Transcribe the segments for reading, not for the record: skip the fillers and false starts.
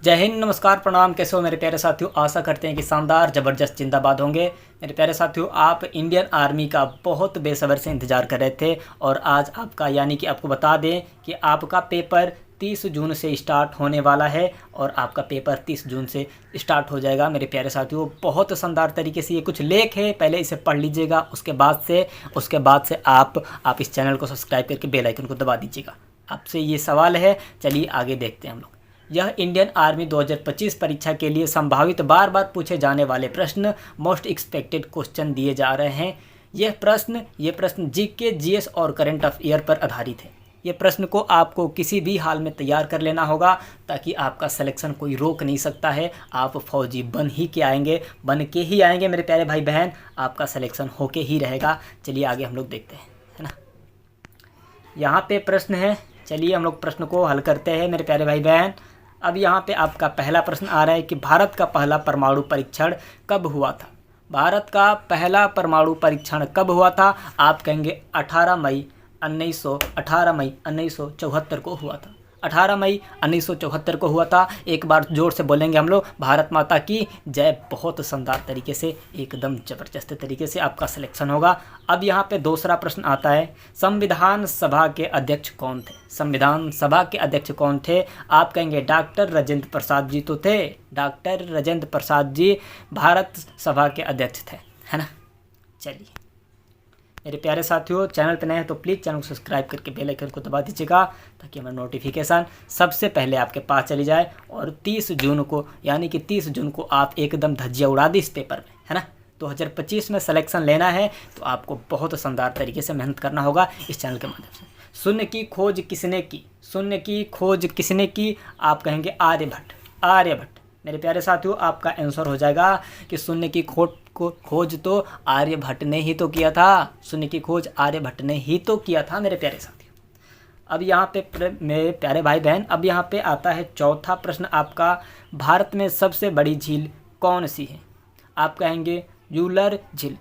जय हिंद, नमस्कार, प्रणाम। कैसे हो मेरे प्यारे साथियों? आशा करते हैं कि शानदार, ज़बरदस्त, जिंदाबाद होंगे। मेरे प्यारे साथियों, आप इंडियन आर्मी का बहुत बेसब्र से इंतज़ार कर रहे थे और आज आपका यानी कि आपको बता दें कि आपका पेपर 30 जून से स्टार्ट होने वाला है और आपका पेपर 30 जून से स्टार्ट हो जाएगा। मेरे प्यारे साथियों, बहुत शानदार तरीके से ये कुछ लेख है, पहले इसे पढ़ लीजिएगा। उसके बाद से आप इस चैनल को सब्सक्राइब करके बेल आइकन को दबा दीजिएगा। आपसे ये सवाल है, चलिए आगे देखते हैं हम लोग। यह इंडियन आर्मी 2025 परीक्षा के लिए संभावित बार बार पूछे जाने वाले प्रश्न, मोस्ट एक्सपेक्टेड क्वेश्चन दिए जा रहे हैं। ये प्रश्न जीके, जीएस और करंट अफेयर पर आधारित है। ये प्रश्न को आपको किसी भी हाल में तैयार कर लेना होगा ताकि आपका सिलेक्शन कोई रोक नहीं सकता है। आप फौजी बन के ही आएंगे मेरे प्यारे भाई बहन, आपका सिलेक्शन होके ही रहेगा। चलिए आगे हम लोग देखते हैं, है ना। यहाँ पे प्रश्न है, चलिए हम लोग प्रश्न को हल करते हैं मेरे प्यारे भाई बहन। अब यहाँ पे आपका पहला प्रश्न आ रहा है कि भारत का पहला परमाणु परीक्षण कब हुआ था? भारत का पहला परमाणु परीक्षण कब हुआ था? आप कहेंगे 18 मई 1974 को हुआ था। 18 मई 1974 को हुआ था। एक बार जोर से बोलेंगे हम लोग, भारत माता की जय। बहुत शानदार तरीके से, एकदम ज़बरदस्त तरीके से आपका सिलेक्शन होगा। अब यहाँ पे दूसरा प्रश्न आता है, संविधान सभा के अध्यक्ष कौन थे? संविधान सभा के अध्यक्ष कौन थे? आप कहेंगे डॉक्टर राजेंद्र प्रसाद जी तो थे। डॉक्टर राजेंद्र प्रसाद जी भारत सभा के अध्यक्ष थे, है ना। चलिए मेरे प्यारे साथियों, चैनल पर नए हैं तो प्लीज़ चैनल को सब्सक्राइब करके बेल आइकन को दबा दीजिएगा ताकि हमारा नोटिफिकेशन सबसे पहले आपके पास चली जाए और 30 जून को यानी कि 30 जून को आप एकदम धज्जियाँ उड़ा दी इस पेपर में, है ना। 2025 में सिलेक्शन लेना है तो आपको बहुत शानदार तरीके से मेहनत करना होगा इस चैनल के माध्यम से। शून्य की खोज किसने की? शून्य की खोज किसने की? आप कहेंगे आर्यभट्ट। आर्यभट्ट मेरे प्यारे साथियों, आपका आंसर हो जाएगा कि शून्य की खोज तो आर्यभट्ट ने ही तो किया था। शून्य की खोज आर्यभट्ट ने ही तो किया था मेरे प्यारे साथियों। अब यहाँ पे मेरे प्यारे भाई बहन, अब यहाँ पे आता है चौथा प्रश्न आपका, भारत में सबसे बड़ी झील कौन सी है? आप कहेंगे वुलर झील।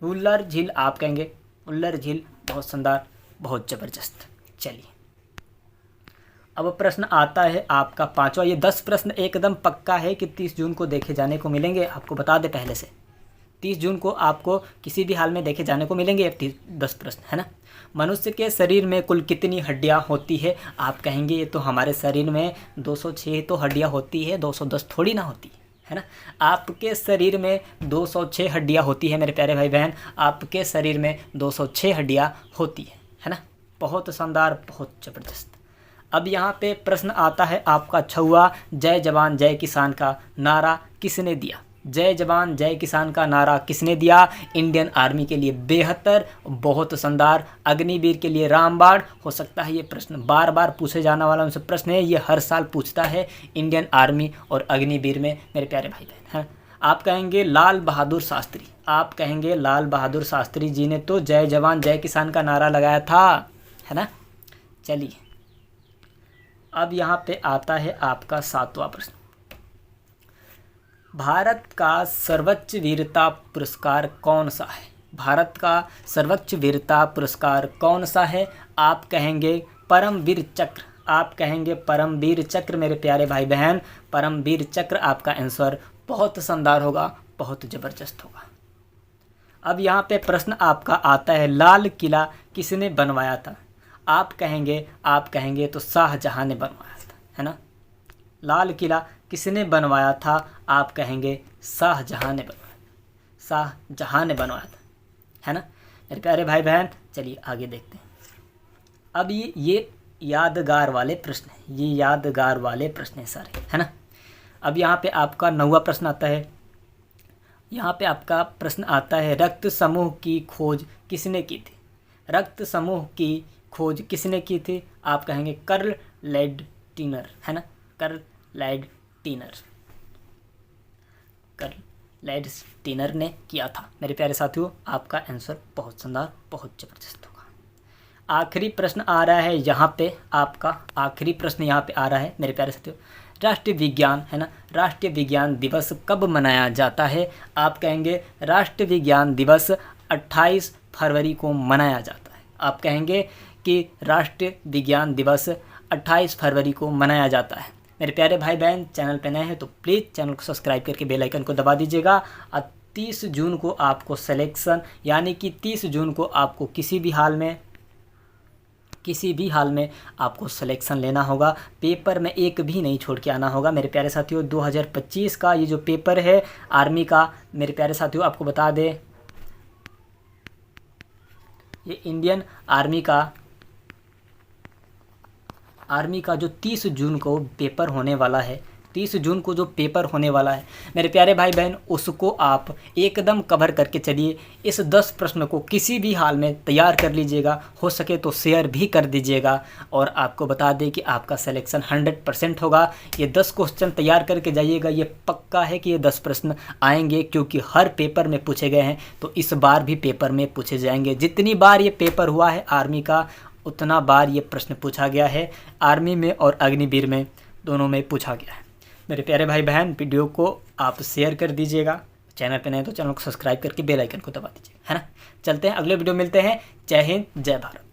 वुलर झील, आप कहेंगे वुलर झील। बहुत शानदार, बहुत ज़बरदस्त। चलिए अब प्रश्न आता है आपका पांचवा। ये 10 प्रश्न एकदम पक्का है कि 30 जून को देखे जाने को मिलेंगे। आपको बता दें पहले से, 30 जून को आपको किसी भी हाल में देखे जाने को मिलेंगे 10 प्रश्न, है ना। मनुष्य के शरीर में कुल कितनी हड्डियां होती है? आप कहेंगे ये तो हमारे शरीर में 206 तो हड्डियां होती है, 210 थोड़ी ना होती है ना। आपके शरीर में 206 हड्डियां होती है मेरे प्यारे भाई बहन। आपके शरीर में 206 हड्डियां होती है ना। बहुत शानदार, बहुत ज़बरदस्त। अब यहाँ पे प्रश्न आता है आपका छठवां, जय जवान जय किसान का नारा किसने दिया? जय जवान जय किसान का नारा किसने दिया? इंडियन आर्मी के लिए बेहतर, बहुत शानदार। अग्निवीर के लिए रामबाण। हो सकता है ये प्रश्न बार बार पूछे जाने वाला उनसे प्रश्न है, ये हर साल पूछता है इंडियन आर्मी और अग्निवीर में मेरे प्यारे भाई बहन, हैं। आप कहेंगे लाल बहादुर शास्त्री। आप कहेंगे लाल बहादुर शास्त्री जी ने तो जय जवान जय किसान का नारा लगाया था, है ना। चलिए अब यहाँ पे आता है आपका सातवां प्रश्न, भारत का सर्वोच्च वीरता पुरस्कार कौन सा है? भारत का सर्वोच्च वीरता पुरस्कार कौन सा है? आप कहेंगे परमवीर चक्र। आप कहेंगे परमवीर चक्र मेरे प्यारे भाई बहन, परमवीर चक्र आपका आंसर। बहुत शानदार होगा, बहुत ज़बरदस्त होगा। अब यहाँ पे प्रश्न आपका आता है, लाल किला किसने बनवाया था? आप कहेंगे तो शाहजहां ने बनवाया था, है ना। लाल किला किसने बनवाया था? आप कहेंगे शाहजहां ने बनवाया था, है ना मेरे प्यारे भाई बहन। चलिए आगे देखते हैं। अब ये यादगार वाले प्रश्न हैं, ये यादगार वाले प्रश्न हैं सारे, है ना। अब यहाँ पे आपका 9वां प्रश्न आता है। यहाँ पे आपका प्रश्न आता है, रक्त समूह की खोज किसने की थी? रक्त समूह की खोज किसने की थी? आप कहेंगे कार्ल लैंडटीनर, है ना। कार्ल लैंडटीनर ने किया था मेरे प्यारे साथियों। आपका आंसर बहुत शानदार, बहुत ज़बरदस्त होगा। आखिरी प्रश्न आ रहा है यहाँ पे, आपका आखिरी प्रश्न यहाँ पे आ रहा है मेरे प्यारे साथियों, राष्ट्रीय विज्ञान, है ना। राष्ट्रीय विज्ञान दिवस कब मनाया जाता है? आप कहेंगे राष्ट्रीय विज्ञान दिवस 28 फरवरी को मनाया जाता है। आप कहेंगे कि राष्ट्रीय विज्ञान दिवस 28 फरवरी को मनाया जाता है। मेरे प्यारे भाई बहन, चैनल पे नए हैं तो प्लीज़ चैनल को सब्सक्राइब करके बेल आइकन को दबा दीजिएगा। और 30 जून को आपको सिलेक्शन, यानी कि 30 जून को आपको किसी भी हाल में आपको सिलेक्शन लेना होगा। पेपर में एक भी नहीं छोड़ के आना होगा मेरे प्यारे साथियों। 2025 का ये जो पेपर है आर्मी का, मेरे प्यारे साथियों आपको बता दें, ये इंडियन आर्मी का जो 30 जून को पेपर होने वाला है, 30 जून को जो पेपर होने वाला है मेरे प्यारे भाई बहन, उसको आप एकदम कवर करके चलिए। इस 10 प्रश्न को किसी भी हाल में तैयार कर लीजिएगा, हो सके तो शेयर भी कर दीजिएगा। और आपको बता दें कि आपका सिलेक्शन 100% होगा। ये 10 क्वेश्चन तैयार करके जाइएगा, ये पक्का है कि ये 10 प्रश्न आएंगे, क्योंकि हर पेपर में पूछे गए हैं, तो इस बार भी पेपर में पूछे जाएंगे। जितनी बार ये पेपर हुआ है आर्मी का, उतना बार ये प्रश्न पूछा गया है। आर्मी में और अग्निवीर में दोनों में पूछा गया है। मेरे प्यारे भाई बहन, वीडियो को आप शेयर कर दीजिएगा। चैनल पे नए तो चैनल को सब्सक्राइब करके बेल आइकन को दबा दीजिएगा, है ना। चलते हैं, अगले वीडियो मिलते हैं। जय हिंद, जय भारत।